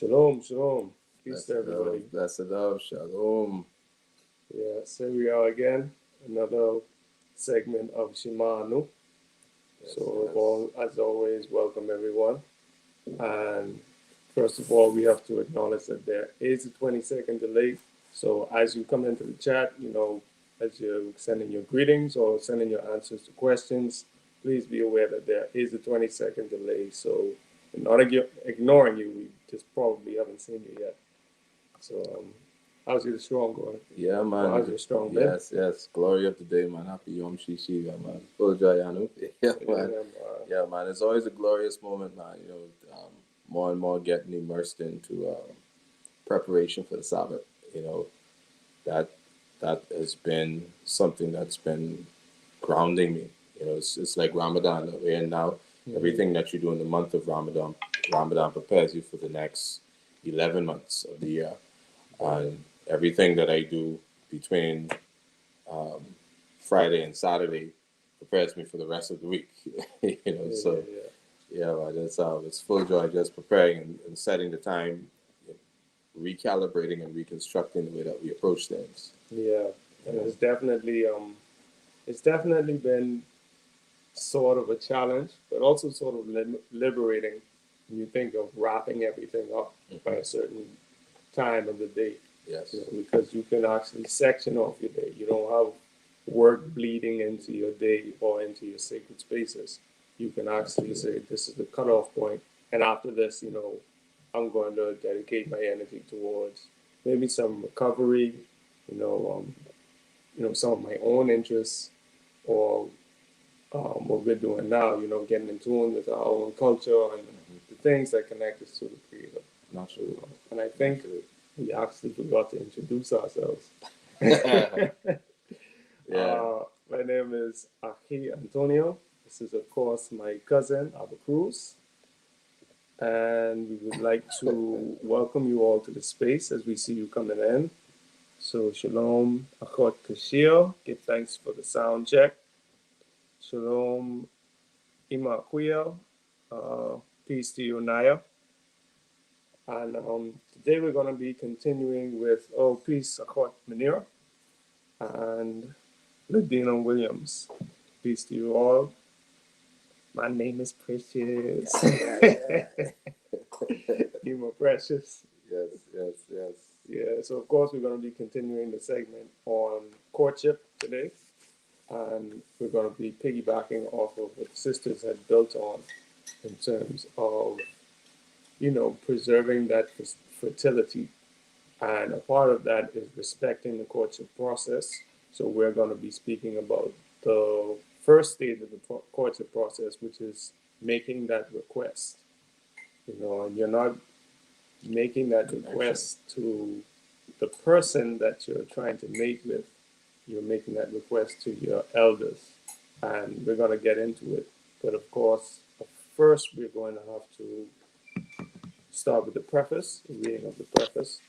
Shalom, shalom. Peace to everybody. Blessed love, shalom. Yes, here we are again. Another segment of Shema. Yes, So, as always, welcome everyone. And first of all, we have to acknowledge that there is a 20-second delay. So, as you come into the chat, as you're sending your greetings or sending your answers to questions, please be aware that there is a 20-second delay. So, we're not ignoring you. We just probably haven't seen you yet. So, how's your strong going? Yeah, man. How's your strong been? Yes. Glory of the day, man. Happy Yom Shishi, man. Full joy, Yeah, man. Yeah, man. It's always a glorious moment, man. More and more getting immersed into preparation for the Sabbath. That that has been something that's been grounding me. It's like Ramadan that we're in now. Mm-hmm. Everything that you do in the month of Ramadan prepares you for the next 11 months of the year. And everything that I do between Friday and Saturday prepares me for the rest of the week. Man, it's full joy just preparing and setting the time, recalibrating and reconstructing the way that we approach things. Yeah, and it's definitely been sort of a challenge, but also sort of liberating when you think of wrapping everything up by a certain time of the day. Yes. Because you can actually section off your day. You don't have work bleeding into your day or into your sacred spaces. You can actually say, this is the cutoff point, and after this, I'm going to dedicate my energy towards maybe some recovery, some of my own interests, or what we're doing now, getting in tune with our own culture and the things that connect us to the Creator. Naturally. And I think we actually forgot to introduce ourselves. My name is Aki Antonio. This is, of course, my cousin, Abba Cruz. And we would like to welcome you all to the space as we see you coming in. So, Shalom, Achot Kashir. Give thanks for the sound check. Shalom, Ima Akuya. Peace to you, Naya. And today we're going to be continuing with peace, Achot Manira. And Ladina Williams. Peace to you all. My name is Precious. You more precious. Yes. Yeah, so of course we're going to be continuing the segment on courtship today. And we're going to be piggybacking off of what the sisters had built on in terms of, preserving that fertility. And a part of that is respecting the courtship process. So we're going to be speaking about the first stage of the courtship process, which is making that request. And you're not making that request to the person that you're trying to mate with. You're making that request to your elders. And we're going to get into it. But of course, first we're going to have to start with the preface, the reading of the preface.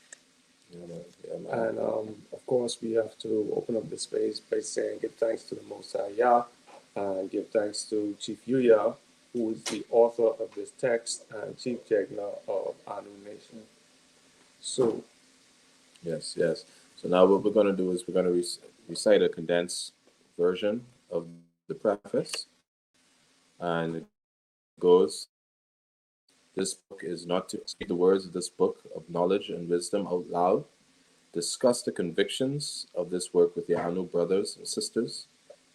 And of course, we have to open up the space by saying, give thanks to the Most High Yah, and give thanks to Chief Yuya, who is the author of this text and Chief Jegna of Anu Nation. So, yes. So now what we're going to do is we're going to recite a condensed version of the preface, and it goes. This book is not to speak the words of this book of knowledge and wisdom out loud. Discuss the convictions of this work with your Anu brothers and sisters.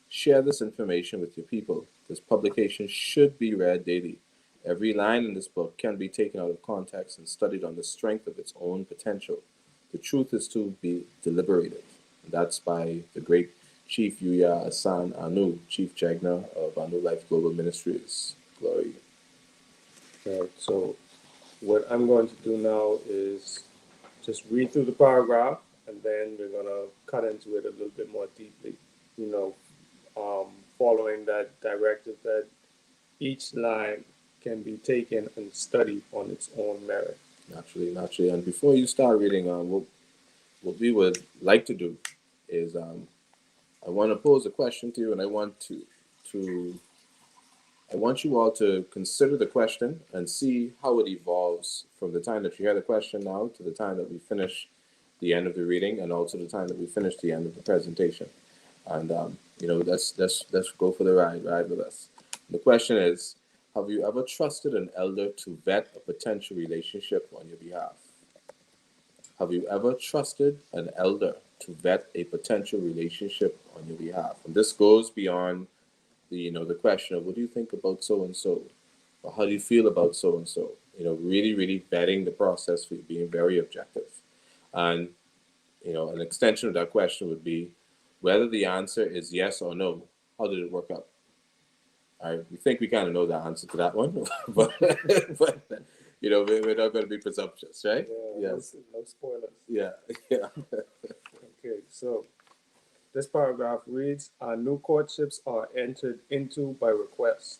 Share this information with your people. This publication should be read daily. Every line in this book can be taken out of context and studied on the strength of its own potential. The truth is to be deliberated. And that's by the great Chief Yuya Asan Anu, Chief Jagna of Anu Life Global Ministries. Glory. Right, so what I'm going to do now is just read through the paragraph, and then we're going to cut into it a little bit more deeply, following that directive that each line can be taken and studied on its own merit. Naturally. And before you start reading, what we would like to do is I want to pose a question to you, and I want to I want you all to consider the question and see how it evolves from the time that you hear the question now to the time that we finish the end of the reading, and also the time that we finish the end of the presentation. And let's go for the ride with us. The question is, have you ever trusted an elder to vet a potential relationship on your behalf? Have you ever trusted an elder to vet a potential relationship on your behalf? And this goes beyond the question of what do you think about so and so, or how do you feel about so and so. Really vetting the process for you, being very objective. And an extension of that question would be whether the answer is yes or no. How did it work out? All right, we think we kind of know the answer to that one, but we're not going to be presumptuous, right? Yeah, Yes. no spoilers. Yeah. Yeah. Okay, so this paragraph reads, new courtships are entered into by request.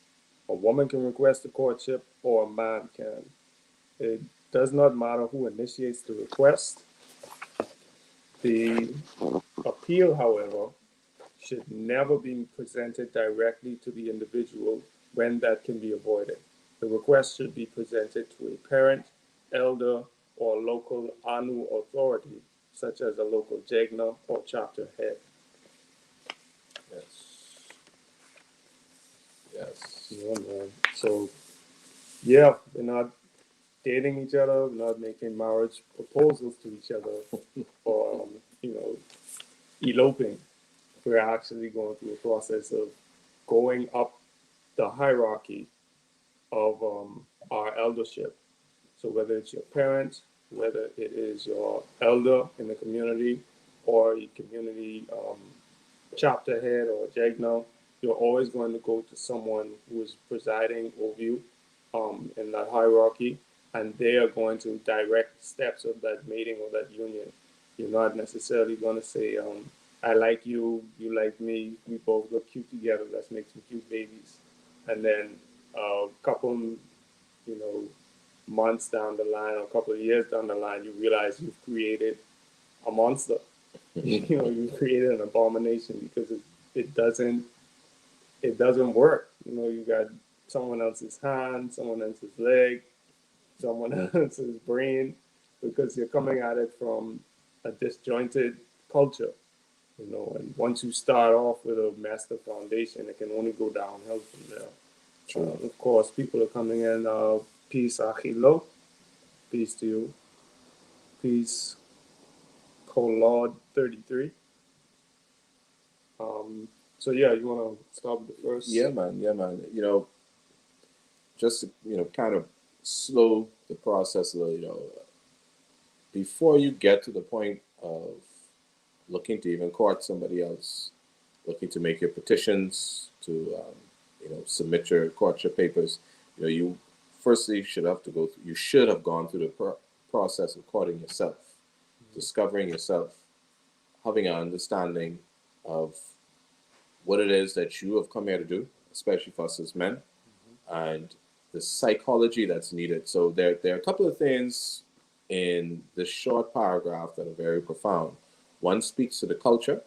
A woman can request a courtship or a man can. It does not matter who initiates the request. The appeal, however, should never be presented directly to the individual when that can be avoided. The request should be presented to a parent, elder, or local Anu authority, such as a local Jegna or chapter head. Yes. Yes. Yeah, man. So, yeah, we're not dating each other, we're not making marriage proposals to each other, or, eloping. We're actually going through a process of going up the hierarchy of our eldership. So whether it's your parents, whether it is your elder in the community, or your community chapter head or jagna, you're always going to go to someone who is presiding over you in that hierarchy, and they are going to direct steps of that mating or that union. You're not necessarily going to say, I like you, you like me, we both look cute together, let's make some cute babies. And then a couple, months down the line or a couple of years down the line, you realize you've created a monster. You've created an abomination because it doesn't work. You got someone else's hand, someone else's leg, someone else's brain, because you're coming at it from a disjointed culture. And once you start off with a master foundation, it can only go downhill from there. Of course, people are coming in. Peace, Achilo. Peace to you. Peace, Colord 33. So yeah, you want to start with the first? Yeah, man. Yeah, man. Just to, kind of slow the process a little. Before you get to the point of looking to even court somebody else, looking to make your petitions, to submit your courtship papers, you firstly should have to go. You should have gone through the process of courting yourself, discovering yourself, having an understanding of what it is that you have come here to do, especially for us as men, and the psychology that's needed. So there are a couple of things in this short paragraph that are very profound. One speaks to the culture.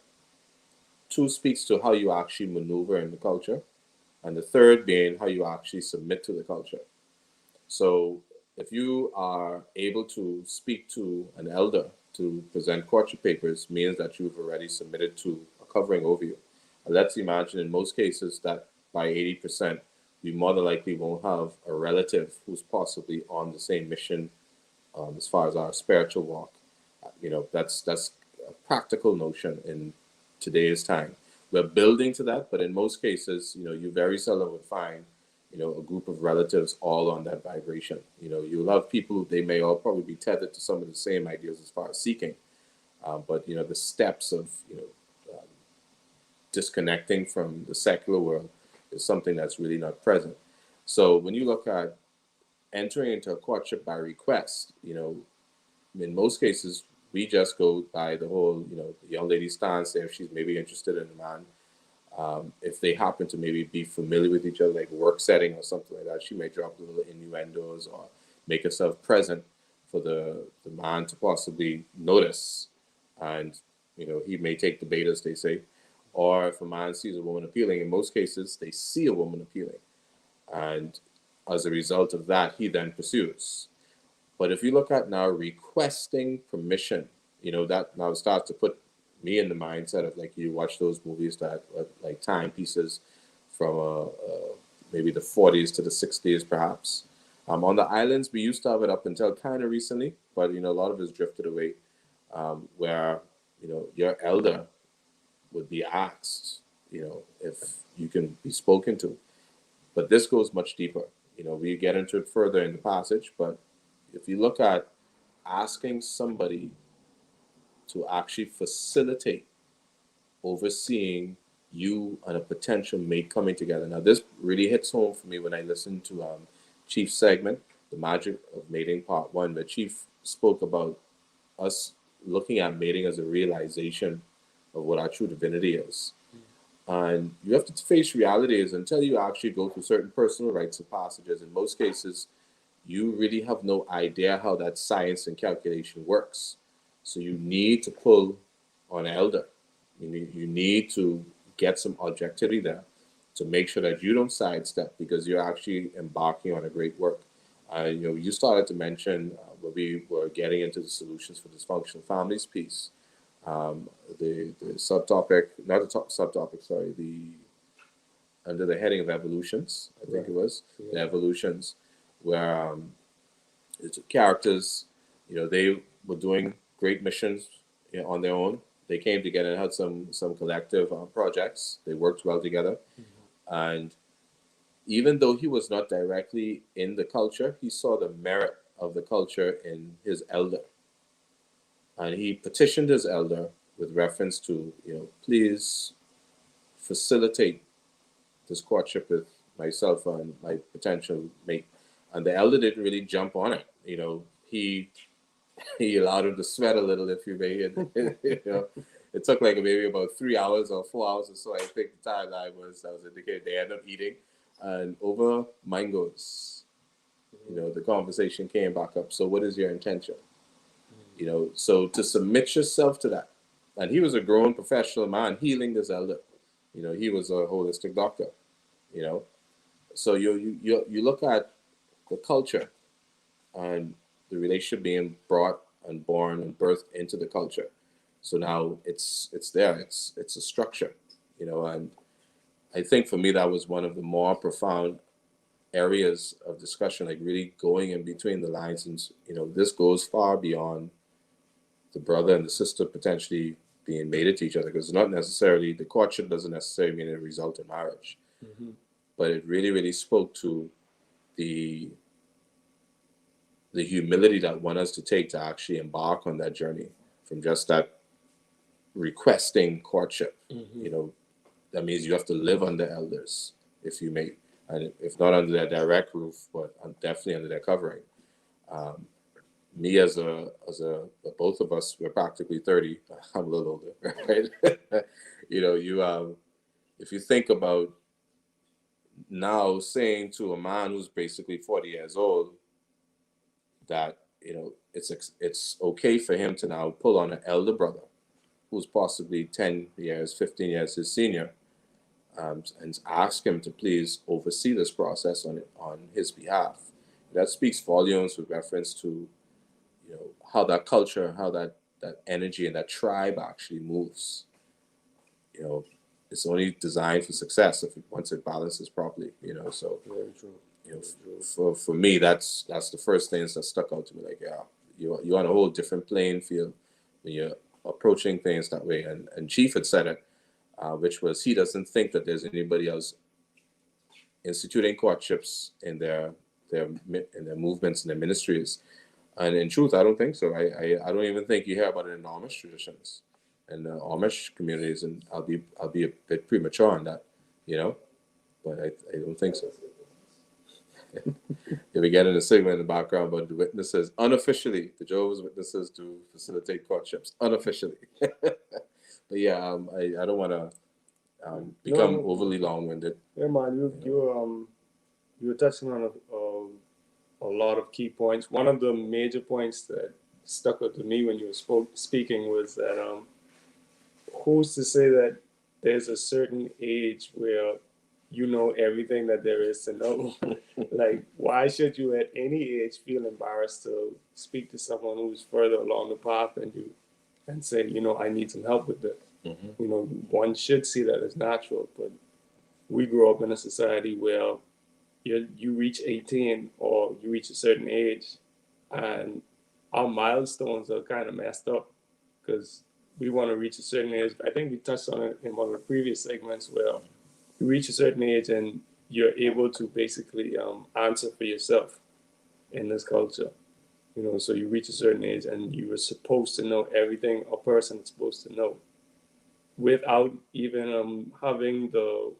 Two speaks to how you actually maneuver in the culture. And the third being how you actually submit to the culture. So if you are able to speak to an elder to present courtship papers, means that you've already submitted to a covering over you. And let's imagine in most cases that by 80%, we more than likely won't have a relative who's possibly on the same mission as far as our spiritual walk. That's a practical notion in today's time. We're building to that, but in most cases, you very seldom would find, a group of relatives all on that vibration. You'll have people, they may all probably be tethered to some of the same ideas as far as seeking, but the steps of um, disconnecting from the secular world is something that's really not present. So when you look at entering into a courtship by request, in most cases, we just go by the whole, the young lady stance there. If she's maybe interested in a man, if they happen to maybe be familiar with each other, like work setting or something like that, she may drop little innuendos or make herself present for the man to possibly notice. And, he may take the bait, as they say. Or if a man sees a woman appealing, in most cases, they see a woman appealing. And as a result of that, he then pursues. But if you look at now requesting permission, that now starts to put me in the mindset of like you watch those movies that are like timepieces from maybe the 40s to the 60s, perhaps. On the islands, we used to have it up until kind of recently, but a lot of it's drifted away, where your elder would be asked, if you can be spoken to. But this goes much deeper. We get into it further in the passage, but if you look at asking somebody to actually facilitate overseeing you and a potential mate coming together. Now, this really hits home for me when I listened to Chief's segment, The Magic of Mating Part 1, where Chief spoke about us looking at mating as a realization of what our true divinity is. And you have to face reality is until you actually go through certain personal rites of passages, in most cases, you really have no idea how that science and calculation works. So you need to pull on an elder. You need to get some objectivity there to make sure that you don't sidestep because you're actually embarking on a great work. You started to mention where we were getting into the solutions for dysfunctional families piece. The subtopic, not the subtopic, sorry, under the heading of evolutions, I think it was, the evolutions, where the characters, they were doing great missions on their own. They came together and had some collective projects. They worked well together. And even though he was not directly in the culture, he saw the merit of the culture in his elder. And he petitioned his elder with reference to, please facilitate this courtship with myself and my potential mate. And the elder didn't really jump on it. He allowed him to sweat a little, if you may. It took like maybe about 3 hours or 4 hours or so. I think the timeline was that was indicated. They ended up eating, and over mangoes, the conversation came back up. So, what is your intention? So to submit yourself to that, and he was a grown professional man healing this elder. He was a holistic doctor. So you look at the culture and the relationship being brought and born and birthed into the culture. So now it's there. It's a structure, and I think for me that was one of the more profound areas of discussion, like really going in between the lines, and this goes far beyond the brother and the sister potentially being mated to each other, because not necessarily the courtship doesn't necessarily mean a result in marriage, but it really really spoke to the humility that one has to take to actually embark on that journey from just that requesting courtship. That means you have to live under elders if you may, and if not under their direct roof, but definitely under their covering. Me as a both of us, we're practically 30. I'm a little older, right? If you think about now saying to a man who's basically 40 years old that it's okay for him to now pull on an elder brother who's possibly 10 years, 15 years his senior, and ask him to please oversee this process on his behalf. That speaks volumes with reference to how that culture, how that energy and that tribe actually moves. It's only designed for success once it balances properly. So Very true. For me, that's the first things that stuck out to me. Like, yeah, you're on a whole different playing field when you're approaching things that way. And Chief had said it, which was he doesn't think that there's anybody else instituting courtships in their movements and their ministries. And in truth, I don't think so. I don't even think you hear about it in Amish traditions and Amish communities. And I'll be a bit premature on that, but I don't think so. If we get in a segment in the background about the witnesses, unofficially, the Jehovah's Witnesses do facilitate courtships, unofficially. But yeah, I don't want to become overly long-winded. Yeah, man, you were touching on a lot of key points. One of the major points that stuck out to me when you were speaking was that who's to say that there's a certain age where you know everything that there is to know. Like, why should you at any age feel embarrassed to speak to someone who's further along the path than you and say, you know, I need some help with this? Mhm. You know, one should see that as natural, but we grow up in a society where you reach 18 or you reach a certain age and our milestones are kind of messed up because we want to reach a certain age. I think we touched on it in one of the previous segments where you reach a certain age and you're able to basically answer for yourself in this culture. You know, so you reach a certain age and you are supposed to know everything a person is supposed to know without even having the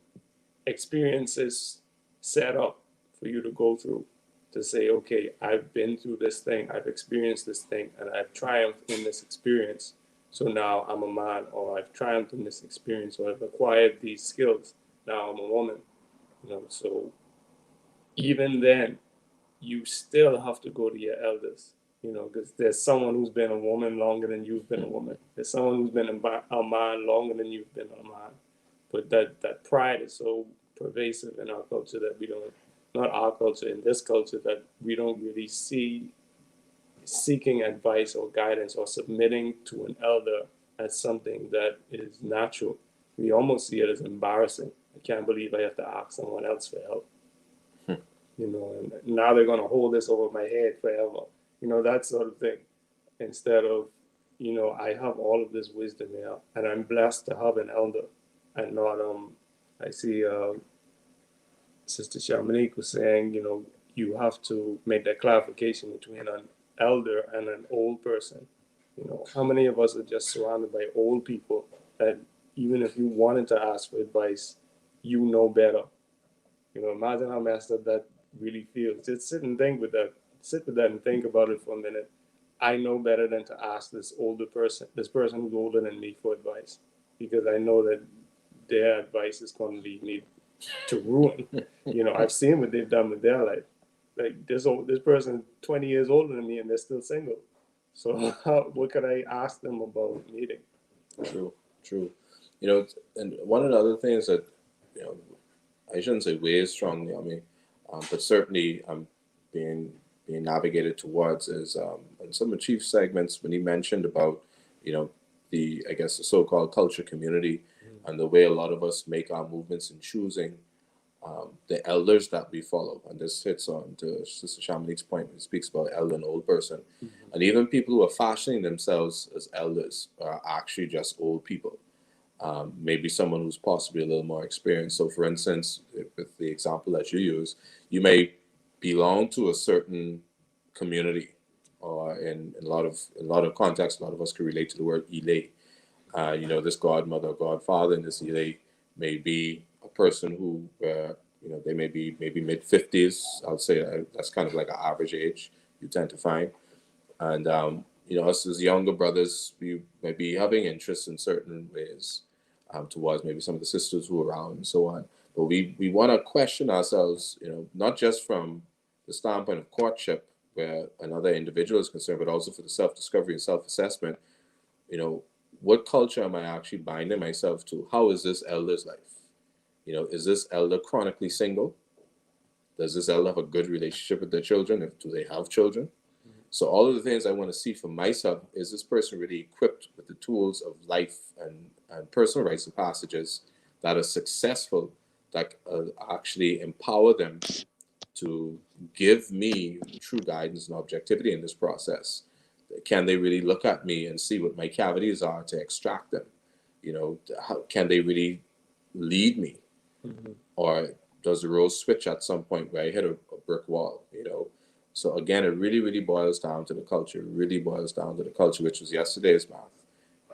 experiences set up for you to go through to say, okay, I've been through this thing, I've experienced this thing, and I've triumphed in this experience. So now I'm a man, or I've triumphed in this experience, or I've acquired these skills. Now I'm a woman. You know, so even then, you still have to go to your elders. You know, because there's someone who's been a woman longer than you've been a woman. There's someone who's been a man longer than you've been a man. But that pride is so pervasive in our culture that we don't, not our culture, in this culture, that we don't really see seeking advice or guidance or submitting to an elder as something that is natural. We almost see it as embarrassing. I can't believe I have to ask someone else for help. You know, and now they're going to hold this over my head forever. You know, that sort of thing. Instead of, you know, I have all of this wisdom here, and I'm blessed to have an elder, and not I see Sister Shamanique was saying, you know, you have to make that clarification between an elder and an old person. You know, how many of us are just surrounded by old people that even if you wanted to ask for advice, you know better. You know, imagine how messed up that really feels. Just sit and think with that. Sit with that and think about it for a minute. I know better than to ask this older person, this person who's older than me, for advice, because I know that their advice is going to lead me to ruin. You know, I've seen what they've done with their life. Like this person 20 years older than me and they're still single. So what could I ask them about meeting? True, true. You know, and one of the other things that, you know, I shouldn't say weighs strongly on me, but certainly I'm being being navigated towards is in some of the chief segments when he mentioned about, you know, the, I guess, the so-called culture community and the way a lot of us make our movements in choosing the elders that we follow. And this hits on to Sister Shamanique's point when he speaks about elder and old person. Mm-hmm. And even people who are fashioning themselves as elders are actually just old people. Maybe someone who's possibly a little more experienced. So, for instance, with the example that you use, you may belong to a certain community, or in a lot of contexts, a lot of us can relate to the word Ile. You know, this godmother or godfather in this Ile may be a person who, you know, they may be maybe mid 50s. I would say that's kind of like an average age you tend to find. And you know, us as younger brothers, we may be having interests in certain ways towards maybe some of the sisters who are around and so on. But we want to question ourselves, you know, not just from the standpoint of courtship, where another individual is concerned, but also for the self-discovery and self-assessment. You know, what culture am I actually binding myself to? How is this elder's life? You know, is this elder chronically single? Does this elder have a good relationship with their children? If do they have children? So all of the things I want to see for myself is this person really equipped with the tools of life and personal rites and passages that are successful, that actually empower them to give me true guidance and objectivity in this process. Can they really look at me and see what my cavities are to extract them? You know, how can they really lead me? Mm-hmm. Or does the role switch at some point where I hit a brick wall? You know, so again, it really, really boils down to the culture. It really boils down to the culture, which was yesterday's math.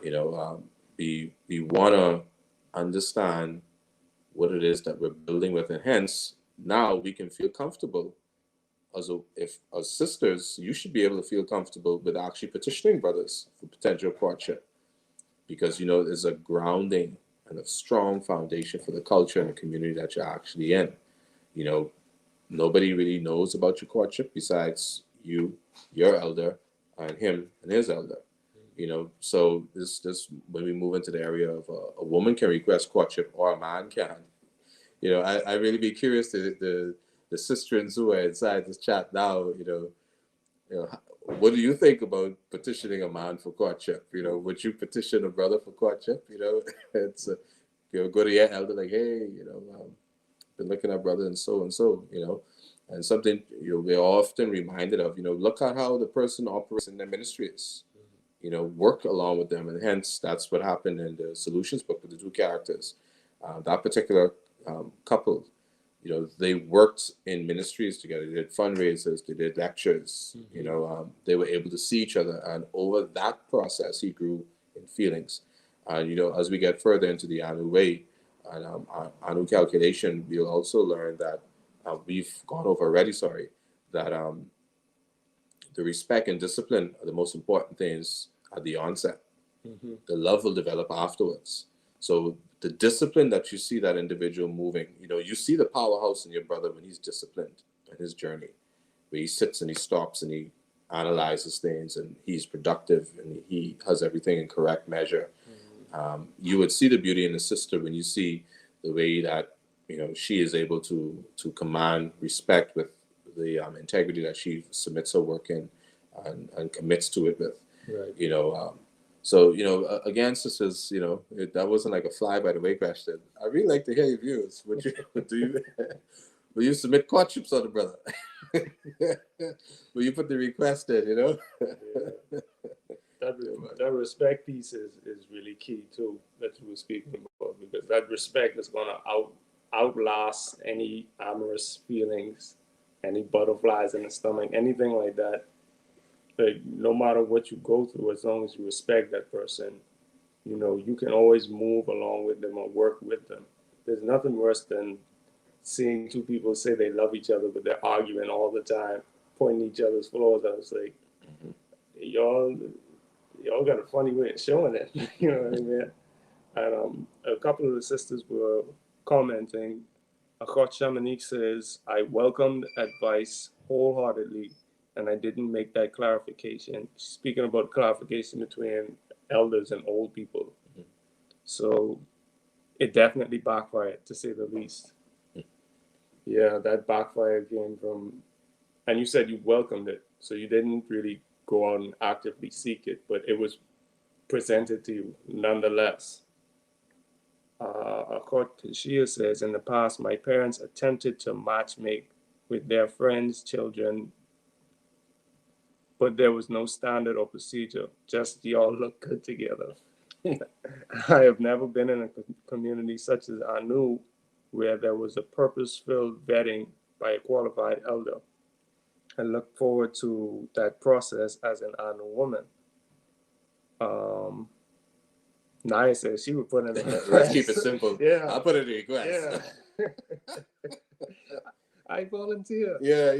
You know, we want to understand what it is that we're building with, and hence now we can feel comfortable if as sisters, you should be able to feel comfortable with actually petitioning brothers for potential courtship, because you know there's a grounding and a strong foundation for the culture and the community that you're actually in. You know, nobody really knows about your courtship besides you, your elder, and him and his elder. You know, so this when we move into the area of a woman can request courtship or a man can. I really be curious to the sister and Zua inside this chat now. What do you think about petitioning a man for courtship? Would you petition a brother for courtship? It's go to your elder like, hey, been looking at brother and so, and something we're often reminded of. Look at how the person operates in their ministries. Work along with them, and hence that's what happened in the solutions book with the two characters. That particular couple, they worked in ministries together. They did fundraisers, they did lectures. They were able to see each other, and over that process, he grew in feelings. And as we get further into the Anu way and our Anu calculation, we'll also learn that we've gone over already. Sorry, that the respect and discipline are the most important things at the onset. The love will develop afterwards. So the discipline that you see that individual moving, you see the powerhouse in your brother when he's disciplined in his journey, where he sits and he stops and he analyzes things and he's productive and he has everything in correct measure. You would see the beauty in the sister when you see the way that she is able to command respect with the integrity that she submits her work in and commits to it with. Right. So, again, sisters, that wasn't like a fly by the way question. I really like to hear your views. Will you submit courtships on the brother? Will you put the request in, Yeah. That respect piece is really key too, that you were speaking about, because that respect is going to outlast any amorous feelings, any butterflies in the stomach, anything like that. Like, no matter what you go through, as long as you respect that person, you can always move along with them or work with them. There's nothing worse than seeing two people say they love each other, but they're arguing all the time, pointing each other's flaws. I was like, y'all got a funny way of showing it. You know what I mean? And a couple of the sisters were commenting. Akot Shamanik says, I welcomed advice wholeheartedly, and I didn't make that clarification. Speaking about clarification between elders and old people. So it definitely backfired, to say the least. Yeah, that backfire came from, and you said you welcomed it, so you didn't really go out and actively seek it, but it was presented to you nonetheless. Shia says, in the past, my parents attempted to matchmake with their friends' children, but there was no standard or procedure. Just y'all look good together. I have never been in a community such as Anu where there was a purpose-filled vetting by a qualified elder. I look forward to that process as an Anu woman. Naya says she would put in a request. Let's keep it simple. Yeah. I'll put in a request. Yeah. I volunteer. Yeah.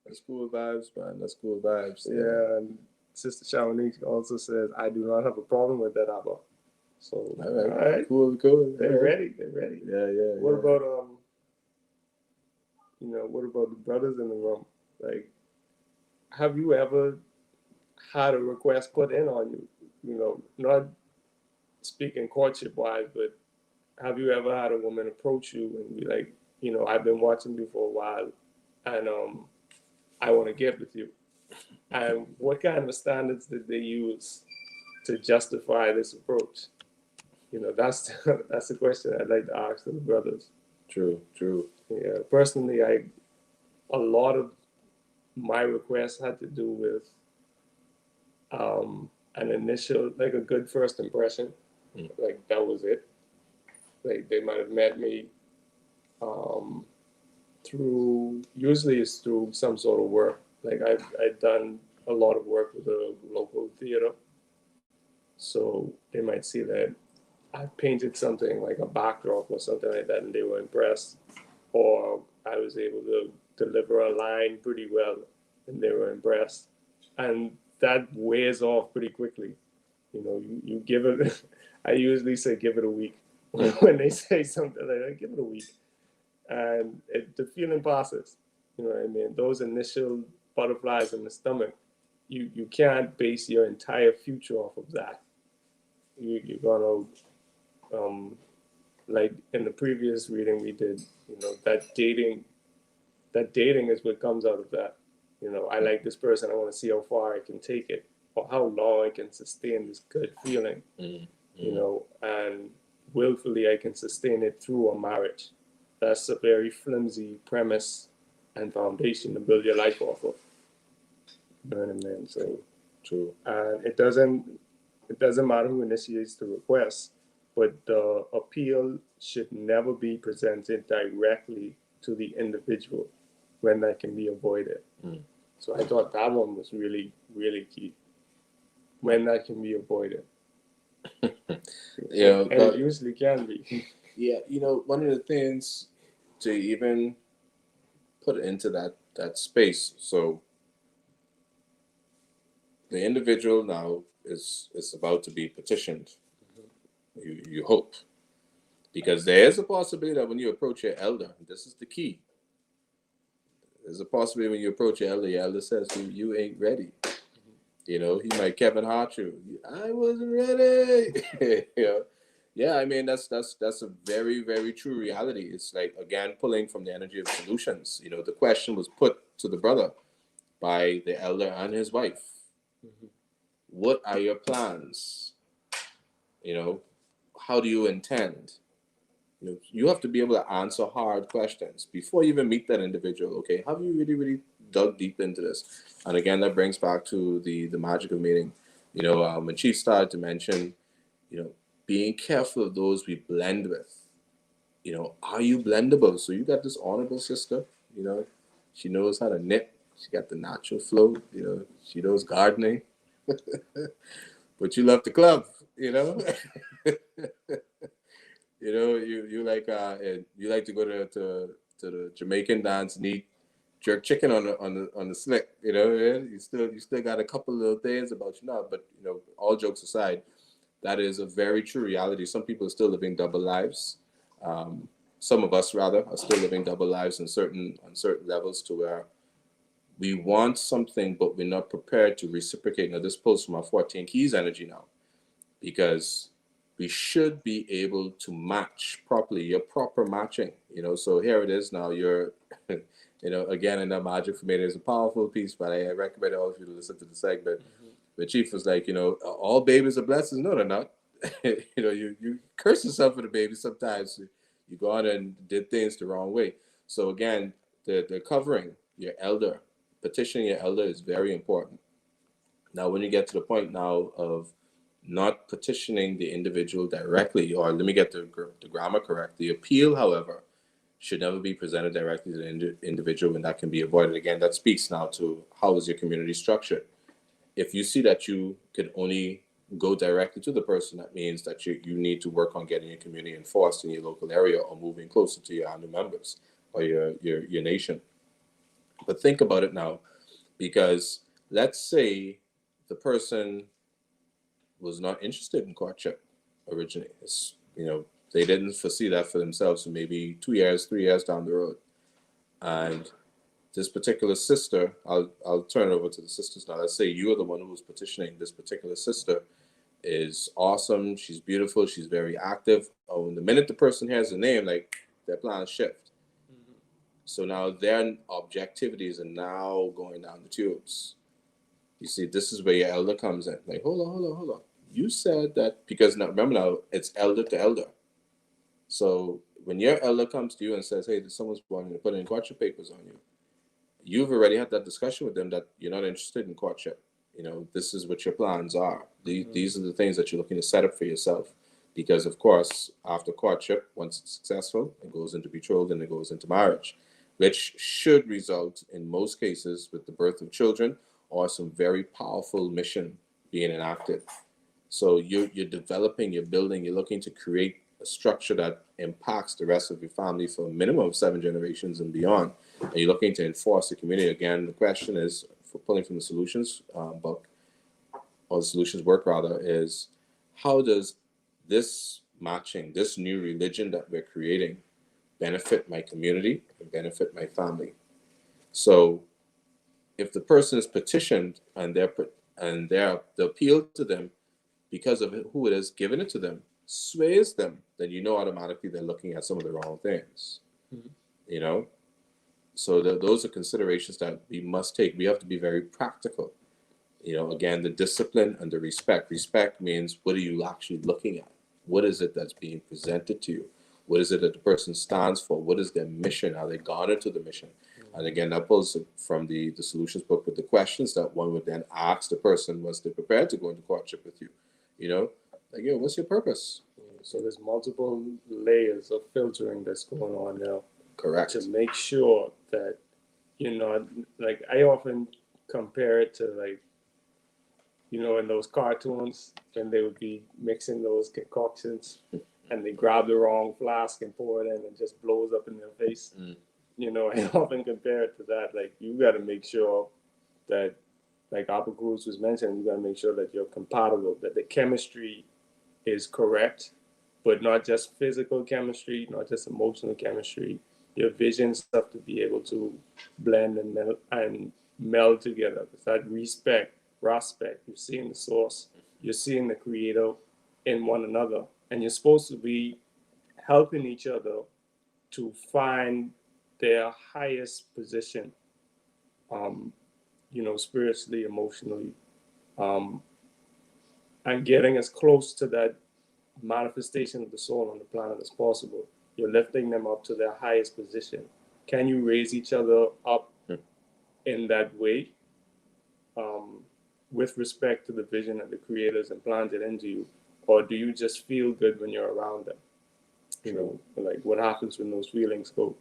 That's cool vibes, man. That's cool vibes. Yeah, and Sister Shawnee also says, I do not have a problem with that, Abba. So, all right. Cool. They're ready. Yeah. What about, what about the brothers in the room? Like, have you ever had a request put in on you? Not speaking courtship wise, but have you ever had a woman approach you and be like, I've been watching you for a while, and I want to get with you? And what kind of standards did they use to justify this approach? That's the question I'd like to ask the brothers. True. Yeah, personally, a lot of my requests had to do with an initial, like a good first impression. Like that was it. Like they might have met me usually it's through some sort of work. Like I've done a lot of work with a local theater. So they might see that I painted something like a backdrop or something like that, and they were impressed. Or I was able to deliver a line pretty well, and they were impressed. And that wears off pretty quickly. You give it, I usually say give it a week. When they say something like that, give it a week. And the feeling passes. You know what I mean? Those initial butterflies in the stomach, you can't base your entire future off of that. You're gonna like in the previous reading we did, that dating is what comes out of that. I like this person. I want to see how far I can take it, or how long I can sustain this good feeling. Mm, And willfully I can sustain it through a marriage. That's a very flimsy premise and foundation to build your life off of. You know what I mean? So, true. and it doesn't matter who initiates the request, but the appeal should never be presented directly to the individual when that can be avoided. Mm. So I thought that one was really, really key. When that can be avoided. Yeah, And it usually can be. yeah, one of the things to even put into that space. So the individual now is about to be petitioned. You hope, because there is a possibility that when you approach your elder, this is the key. There's a possibility when you approach your elder says you ain't ready. He might Kevin Hart you. I wasn't ready. Yeah. I mean that's a very very true reality. It's like again pulling from the energy of solutions. The question was put to the brother by the elder and his wife. Mhm. What are your plans? You know, how do you intend? You have to be able to answer hard questions before you even meet that individual. Okay, have you really, really dug deep into this? And again, that brings back to the magic of meeting. When Chief started to mention, you know, being careful of those we blend with. Are you blendable? So you got this honorable sister. She knows how to knit. She got the natural flow. She knows gardening, but you love the club. You know. You like to go to the Jamaican dance and eat jerk chicken on the slick. Yeah? You still got a couple of little things about you now, but all jokes aside, that is a very true reality. Some people are still living double lives. Um, some of us rather are still living double lives on certain levels to where we want something, but we're not prepared to reciprocate. Now this pulls from our 14 keys energy now, because we should be able to match properly. Your proper matching. So here it is now. You're, again, in that magic for me, there's a powerful piece, but I recommend all of you to listen to the segment. The chief was like, all babies are blessings. No, they're not. You curse yourself for the baby sometimes. You go on and did things the wrong way. So again, the covering your elder, petitioning your elder is very important. Now, when you get to the point now of not petitioning the individual directly, or let me get the grammar correct. The appeal, however, should never be presented directly to the individual, and that can be avoided. Again, that speaks now to how is your community structured. If you see that you could only go directly to the person, that means that you need to work on getting your community enforced in your local area, or moving closer to your new members or your nation. But think about it now, because let's say the person was not interested in courtship originally. They didn't foresee that for themselves. So maybe 2 years, 3 years down the road, and this particular sister, I'll turn it over to the sisters now. Let's say you are the one who was petitioning. This particular sister is awesome. She's beautiful. She's very active. Oh, and the minute the person hears the name, like their plans shift. Mhm. So now their objectivities are now going down the tubes. You see, this is where your elder comes in. Like, hold on. You said that because now remember now it's elder to elder. So when your elder comes to you and says, "Hey, someone's wanting to put in courtship papers on you," you've already had that discussion with them that you're not interested in courtship. This is what your plans are. These are the things that you're looking to set up for yourself. Because of course, after courtship, once it's successful, it goes into betrothal and it goes into marriage, which should result in most cases with the birth of children or some very powerful mission being enacted. So you're developing, you're building, you're looking to create a structure that impacts the rest of your family for a minimum of 7 generations and beyond. And you're looking to enforce the community. Again, the question is, for pulling from the solutions book, or the solutions work rather, is how does this matching, this new religion that we're creating, benefit my community and benefit my family? So if the person is petitioned and the appeal to them because of who it is giving it to them, sways them, then you know automatically they're looking at some of the wrong things. Mhm. You know, so those are considerations that we must take. We have to be very practical. You know, again, the discipline and the respect. Respect means, what are you actually looking at? What is it that's being presented to you? What is it that the person stands for? What is their mission? Are they guarded to the mission? And again, that pulls from the solutions book with the questions that one would then ask the person once they're prepared to go into courtship with you. You know, like, yo, what's your purpose? So there's multiple layers of filtering that's going on now Correct. to make sure that, like I often compare it to, like, in those cartoons when they would be mixing those concoctions and they grab the wrong flask and pour it in and it just blows up in their face. Mm. I often compare it to that. Like, you got to make sure that, like Apple Cruz was mentioning, you got to make sure that you're compatible, that the chemistry is correct, but not just physical chemistry, not just emotional chemistry. Your visions have to be able to blend and meld together. It's that respect. You're seeing the source, you're seeing the creator in one another, and you're supposed to be helping each other to find their highest position, um, spiritually, emotionally, um, and getting as close to that manifestation of the soul on the planet as possible. You're lifting them up to their highest position. Can you raise each other up in that way, um, with respect to the vision that the creators implanted into you? Or do you just feel good when you're around them? Like, what happens when those feelings go?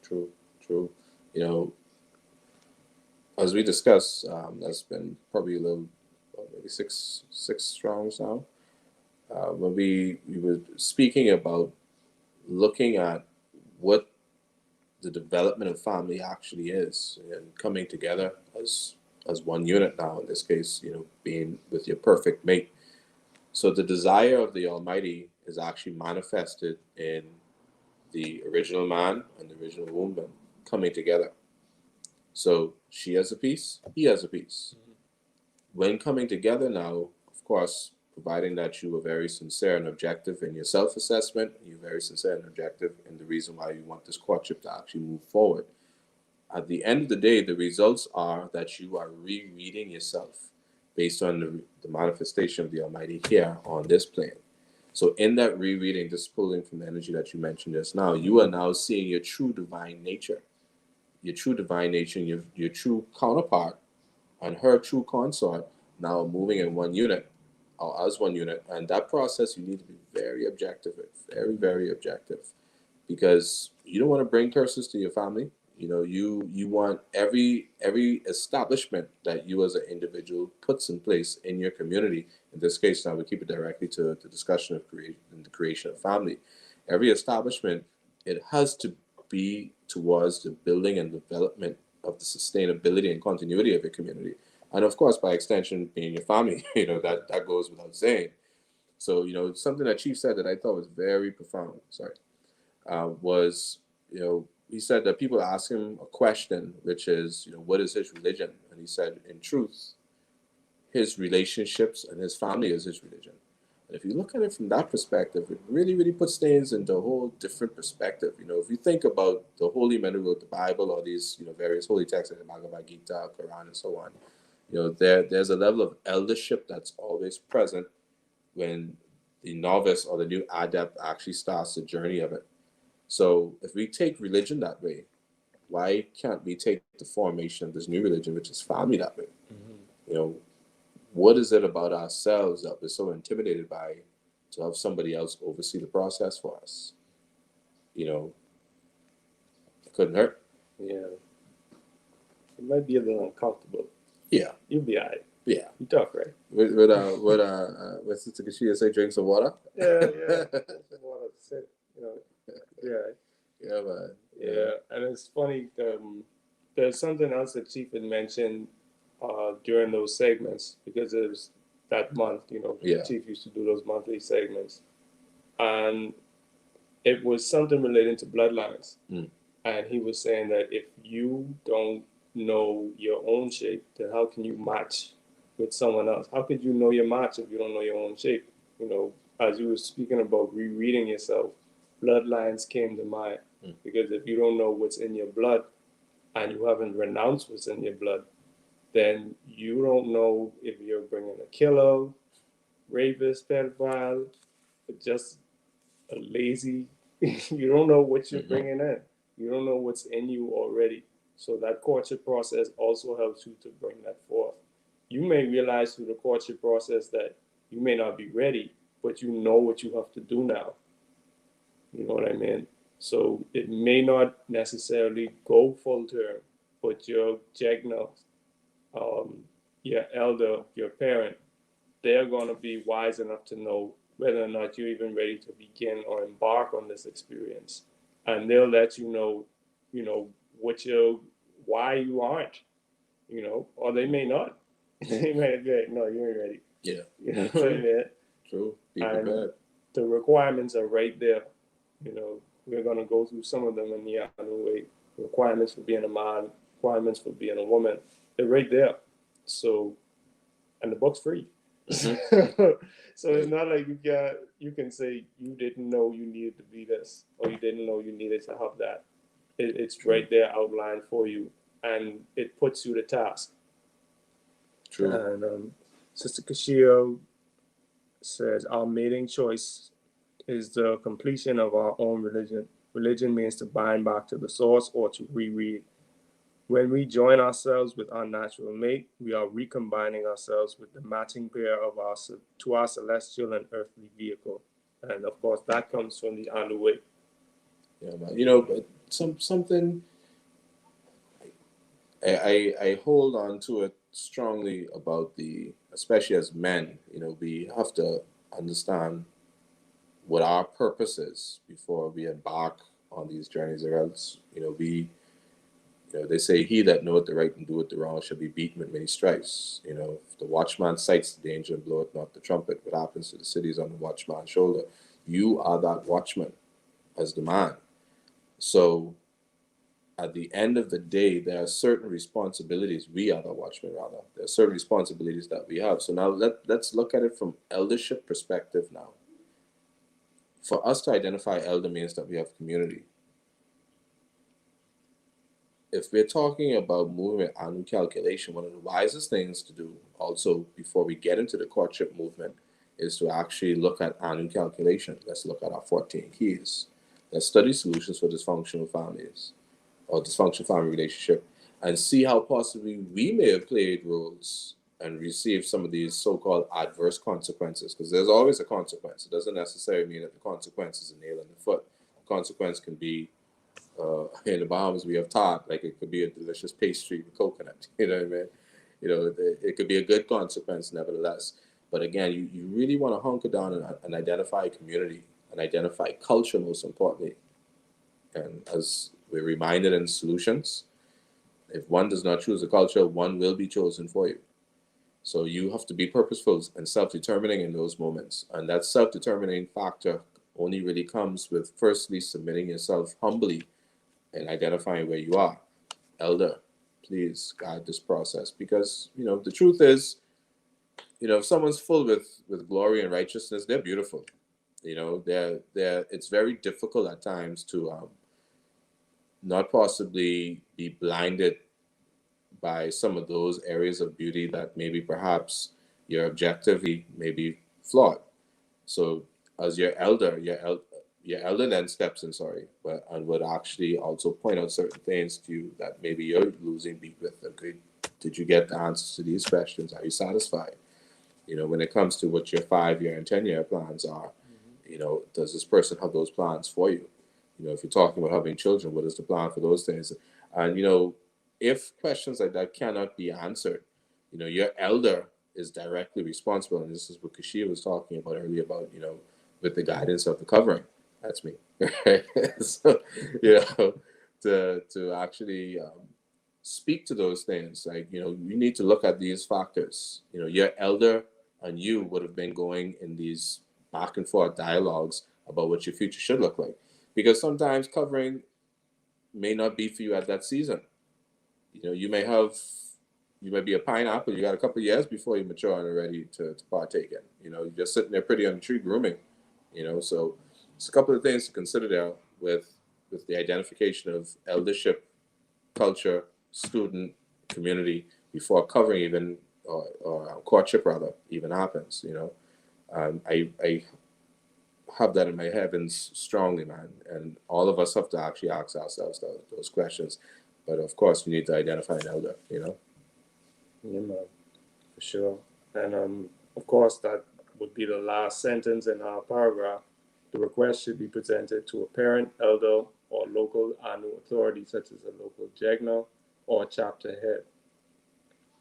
True, true. You know, as we discussed, that's been probably a little, maybe six rounds now. When we were speaking about looking at what the development of family actually is and coming together as one unit now, in this case, being with your perfect mate. So the desire of the Almighty is actually manifested in the original man and the original woman coming together. So she has a piece, he has a piece. When coming together now, of course, providing that you are very sincere and objective in your self-assessment, you're very sincere and objective in the reason why you want this courtship to actually move forward. At the end of the day, the results are that you are rereading yourself based on the manifestation of the Almighty here on this plane. So in that rereading, just pulling from the energy that you mentioned just now, you are now seeing your true divine nature, your true counterpart and her true consort now moving in one unit or as one unit. And that process, you need to be very objective, very, very objective, because you don't want to bring curses to your family. You want every establishment that you as an individual puts in place in your community. In this case, now we keep it directly to the discussion of the creation of family. Every establishment, it has to be towards the building and development of the sustainability and continuity of your community, and of course, by extension, being your family. That goes without saying. So something that Chief said that I thought was very profound. Sorry, was he said that people ask him a question, which is, what is his religion? And he said, in truth, his relationships and his family is his religion. And if you look at it from that perspective, it really, really puts things into a whole different perspective. If you think about the holy men who wrote the Bible or these, various holy texts like the Bhagavad Gita, Quran, and so on, there's a level of eldership that's always present when the novice or the new adept actually starts the journey of it. So if we take religion that way, why can't we take the formation of this new religion, which is family, that way? Mm-hmm. What is it about ourselves that we're so intimidated by to have somebody else oversee the process for us? It couldn't hurt. Yeah. It might be a little uncomfortable. Yeah. You'll be all right. Yeah. You talk right. What Sister Kashia say? Drink some water? Yeah. Some water. Yeah. Yeah, man. Yeah. And it's funny, there's something else that Chief had mentioned during those segments, because it was that month, Chief used to do those monthly segments. And it was something related to bloodlines. Mm. And he was saying that if you don't know your own shape, then how can you match with someone else? How could you know your match if you don't know your own shape? as you were speaking about rereading yourself, bloodlines came to mind. Mm. Because if you don't know what's in your blood and you haven't renounced what's in your blood, then you don't know if you're bringing a killer, rapist, pedophile, just a lazy. You don't know what you're Mm-hmm. bringing in. You don't know what's in you already. So that courtship process also helps you to bring that forth. You may realize through the courtship process that you may not be ready, but you know what you have to do now. You know what I mean? So it may not necessarily go full term, but your jegna, um, your elder, your parent, they're going to be wise enough to know whether or not you're even ready to begin or embark on this experience, and they'll let you know what you, why you aren't, or they may not. They may be like, no, you ain't ready. Yeah. You know what I True. mean? True. Be And prepared. the requirements are right there. We're going to go through some of them in the other way. Requirements for being a man, requirements for being a woman, they're right there. So, and the book's free. Mm-hmm. So it's not like you can say you didn't know you needed to be this or you didn't know you needed to have that. It's True. right there outlined for you, and it puts you to task. True. And Sister Kashio says our mating choice is the completion of our own religion. Religion means to bind back to the source or to reread. When we join ourselves with our natural mate, we are recombining ourselves with the matching pair of our celestial and earthly vehicle. And of course, that comes from the underway. Yeah, man. But something I hold on to it strongly about especially as men. We have to understand what our purpose is before we embark on these journeys, or else, they say, "He that knoweth the right and doeth the wrong shall be beaten with many stripes." If the watchman sights the danger and bloweth not the trumpet, what happens to the cities on the watchman's shoulder? You are that watchman as the man. So at the end of the day, there are certain responsibilities. We are the watchmen, rather. There are certain responsibilities that we have. So now let's look at it from eldership perspective now. For us to identify elder means that we have community. If we're talking about moving with annual calculation, one of the wisest things to do also before we get into the courtship movement is to actually look at annual calculation. Let's look at our 14 keys. Let's study solutions for dysfunctional families or dysfunctional family relationship and see how possibly we may have played roles and received some of these so-called adverse consequences, because there's always a consequence. It doesn't necessarily mean that the consequence is a nail in the foot. The consequence can be, in the Bahamas we have tart, like it could be a delicious pastry with coconut. You know what I mean? It could be a good consequence nevertheless. But again, you really want to hunker down and identify community and identify culture, most importantly. And as we're reminded in solutions, if one does not choose a culture, one will be chosen for you. So you have to be purposeful and self-determining in those moments. And that self-determining factor only really comes with firstly submitting yourself humbly and identifying where you are. Elder, please guide this process, because the truth is, if someone's full with glory and righteousness, they're beautiful. They're it's very difficult at times to not possibly be blinded by some of those areas of beauty that maybe perhaps your objectively may be flawed. So as your elder then steps in, sorry, but and would actually also point out certain things to you that maybe you're losing beat with. Okay, did you get the answers to these questions? Are you satisfied? When it comes to what your 5-year and 10-year plans are, does this person have those plans for you? If you're talking about having children, what is the plan for those things? And if questions like that cannot be answered, your elder is directly responsible. And this is what Kashia was talking about earlier about, with the guidance of the covering. That's me. So, to actually speak to those things, like, you need to look at these factors. Your elder and you would have been going in these back and forth dialogues about what your future should look like. Because sometimes covering may not be for you at that season. You may have you might be a pineapple. You got a couple of years before you mature and are ready to partake in. You're just sitting there pretty on the tree grooming. So it's a couple of things to consider there with the identification of eldership, culture, student, community before covering even or courtship rather even happens. I have that in my heavens strongly, man, and all of us have to actually ask ourselves those questions. But of course, we need to identify an elder. Yeah, man, for sure. And of course, that would be the last sentence in our paragraph. The request should be presented to a parent, elder, or local anu authority, such as a local jegna or chapter head.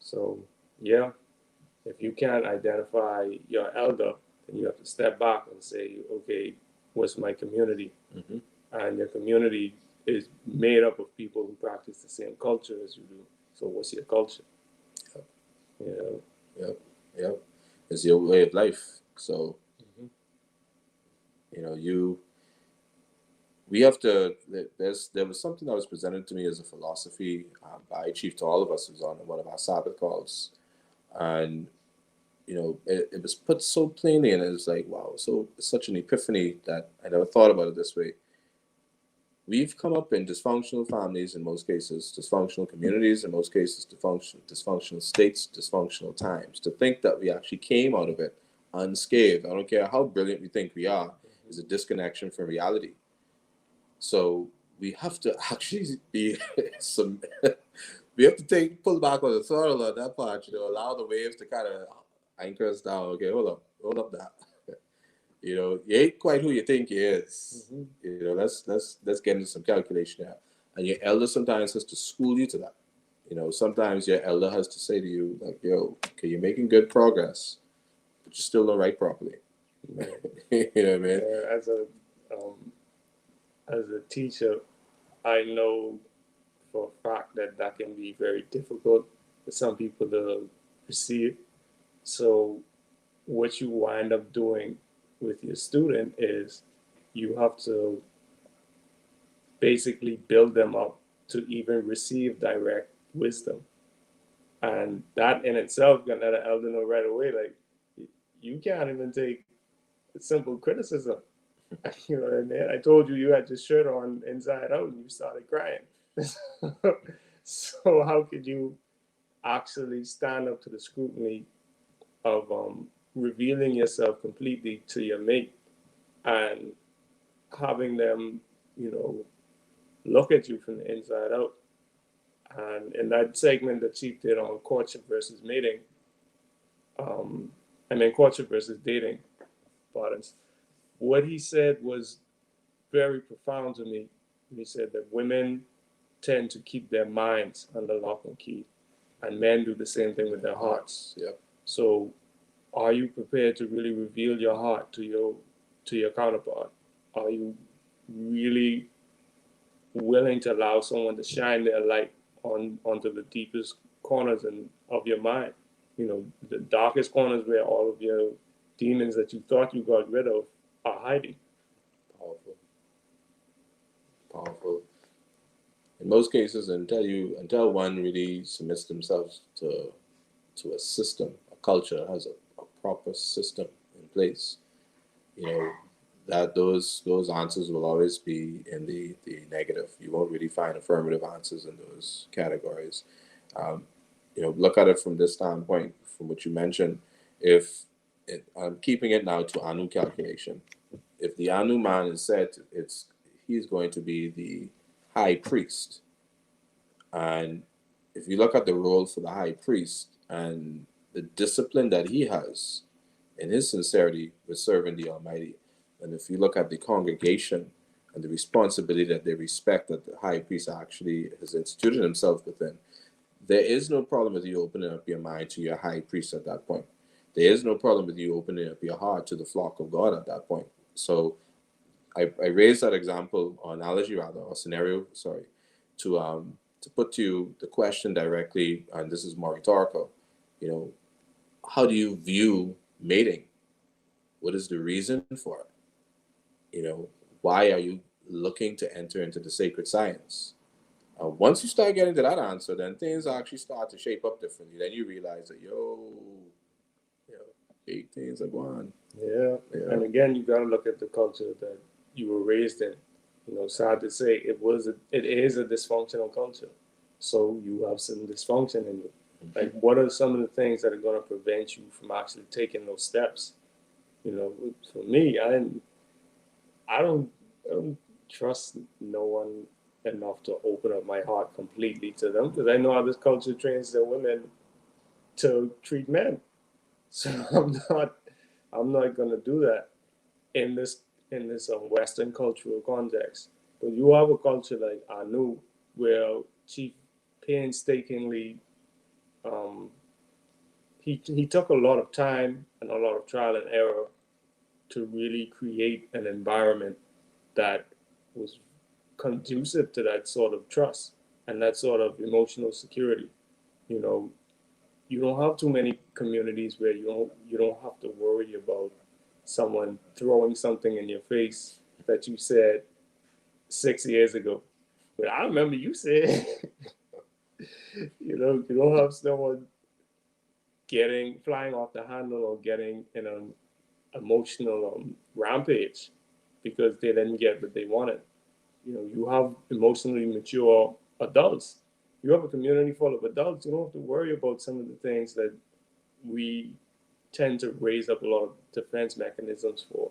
So, yeah, if you can't identify your elder, then you have to step back and say, okay, what's my community? Mm-hmm. And your community is made up of people who practice the same culture as you do. So, what's your culture? Yep. You know? Yep. Yep. It's your way of life. So, Mhm. you we have to. There was something that was presented to me as a philosophy by Chief to all of us. It was on one of our Sabbath calls, and it was put so plainly, and it was like, wow, so it's such an epiphany that I never thought about it this way. We've come up in dysfunctional families in most cases, dysfunctional communities in most cases, dysfunctional states, dysfunctional times. To think that we actually came out of it unscathed, I don't care how brilliant we think we are, is a disconnection from reality. So we have to actually be some. We have to pull back on the throttle on that part. Allow the waves to kind of anchor us down. Okay, hold up, that. You ain't quite who you think you is. Mhm. Let's get into some calculation here. And your elder sometimes has to school you to that. Sometimes your elder has to say to you, like, yo, okay, you're making good progress, but you still don't write properly. Yeah. You know what I mean? Um, as a teacher, I know for a fact that that can be very difficult for some people to receive. So, what you wind up doing with your student is you have to basically build them up to even receive direct wisdom. And that in itself can let an elder know right away, like, you can't even take simple criticism. You know what I mean? I told you you had your shirt on inside out and you started crying. So how could you actually stand up to the scrutiny of revealing yourself completely to your mate and having them, you know, look at you from the inside out? And in that segment that Chief did on courtship versus mating, um, courtship versus dating, pardon, what he said was very profound to me. He said that women tend to keep their minds under lock and key, and men do the same thing with their hearts. Yep. So, are you prepared to really reveal your heart to your counterpart? Are you really willing to allow someone to shine their light onto the deepest corners of your mind? You know, the darkest corners where all of your demons that you thought you got rid of are hiding. Powerful. Powerful. In most cases, until one really submits themselves to a system, a culture that has a proper system in place, you know, that those answers will always be in the negative. You won't really find affirmative answers in those categories. Um, look at it from this standpoint, from what you mentioned. If I'm keeping it now to Anu calculation. If the Anu man is said, he's going to be the high priest. And if you look at the role for the high priest and the discipline that he has in his sincerity with serving the Almighty, and if you look at the congregation and the responsibility that they respect that the high priest actually has instituted himself within, there is no problem with you opening up your mind to your high priest at that point. There is no problem with you opening up your heart to the flock of God at that point. So I raised that example or analogy rather, or scenario, sorry, to put to you the question directly, and this is more rhetorical. You know, how do you view mating? What is the reason for it? Why are you looking to enter into the sacred science? Once you start getting to that answer, then things actually start to shape up differently. Then you realize that, you know, things are going. Yeah. Yeah. And again, you got to look at the culture that you were raised in. You know, sad to say, it is a dysfunctional culture. So you have some dysfunction in you. Like, what are some of the things that are going to prevent you from actually taking those steps? You know, for me, I don't, I don't trust no one enough to open up my heart completely to them because I know how this culture trains their women to treat men. So I'm not gonna do that in this Western cultural context. But you have a culture like Anu, where she painstakingly um, he took a lot of time and a lot of trial and error to really create an environment that was conducive to that sort of trust and that sort of emotional security. You know, you don't have too many communities where you don't have to worry about someone throwing something in your face that you said 6 years ago. But I remember you said, you don't have someone getting flying off the handle or getting in an emotional rampage because they didn't get what they wanted. You know, you have emotionally mature adults. You have a community full of adults. You don't have to worry about some of the things that we tend to raise up a lot of defense mechanisms for.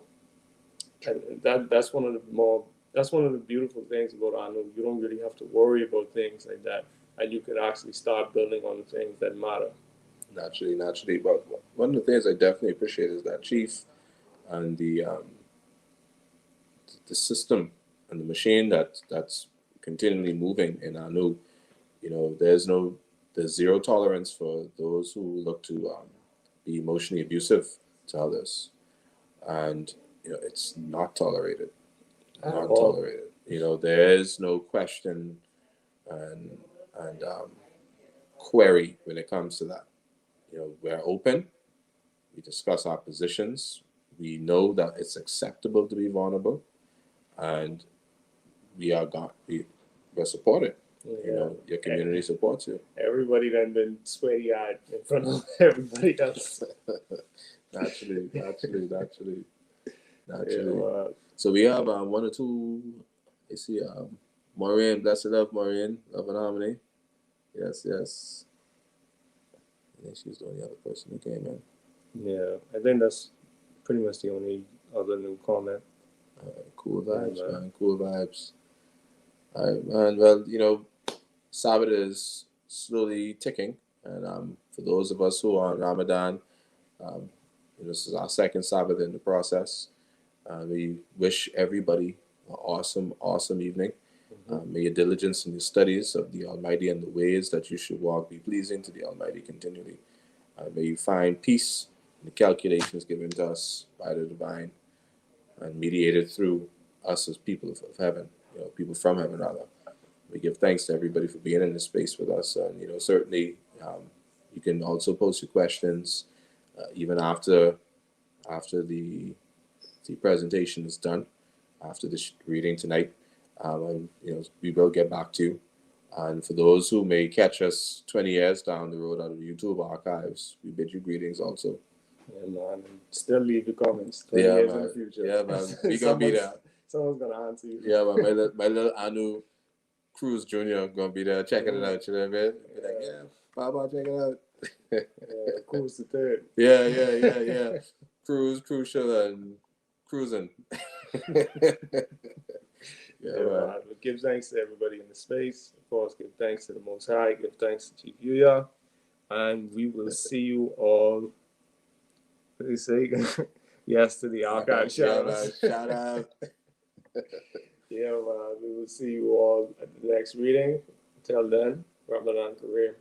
And that's one of the beautiful things about Anu. You don't really have to worry about things like that, and you can actually start building on the things that matter. Naturally. But one of the things I definitely appreciate is that chief and the system and the machine that's continually moving in Anu. You know, there's zero tolerance for those who look to be emotionally abusive to others, and it's not tolerated. Not All tolerated. You know, there is no question and query when it comes to that. You know, we're open. We discuss our positions. We know that it's acceptable to be vulnerable, and we are got we're supported. You know, your community supports you. Everybody done been sweaty eyed in front of everybody else. Naturally. Yeah, So we have one or two. You see, Maureen, blessed love, Maureen, love and harmony. Yes. I think she's the only other person who came in. yeah. I think that's pretty much the only other new comment. Cool vibes, Yeah, man. Cool vibes. All right, man. Well, Sabbath is slowly ticking, and for those of us who are on Ramadan, um, this is our second Sabbath in the process. We wish everybody an awesome evening. May your diligence in your studies of the Almighty and the ways that you should walk be pleasing to the Almighty continually. May you find peace in the calculations given to us by the divine and mediated through us as people of heaven, people from heaven, rather. We give thanks to everybody for being in this space with us. And, certainly you can also post your questions even after the presentation is done, after the reading tonight. And, we will get back to you. And for those who may catch us 20 years down the road out of the YouTube archives, we bid you greetings also. Yeah, man. And still leave your comments 20 Yeah, years man. in the future. Yeah, man. We gonna be there. Someone's gonna answer you. Yeah, man. My little Anu Cruz Jr. gonna be there checking it out. You know what I mean? Be like, yeah, Papa, check it out. Yeah, Cruz the third. Yeah. Cruz, crucial, and cruising. Yeah, man. Give thanks to everybody in the space. Of course, give thanks to the Most High. Give thanks to Chief Yuya. And we will see you all. What do you say? Yes, to the archive shout out. Shout out. Yeah, man. We will see you all at the next reading. Until then, Ramadan Kareem.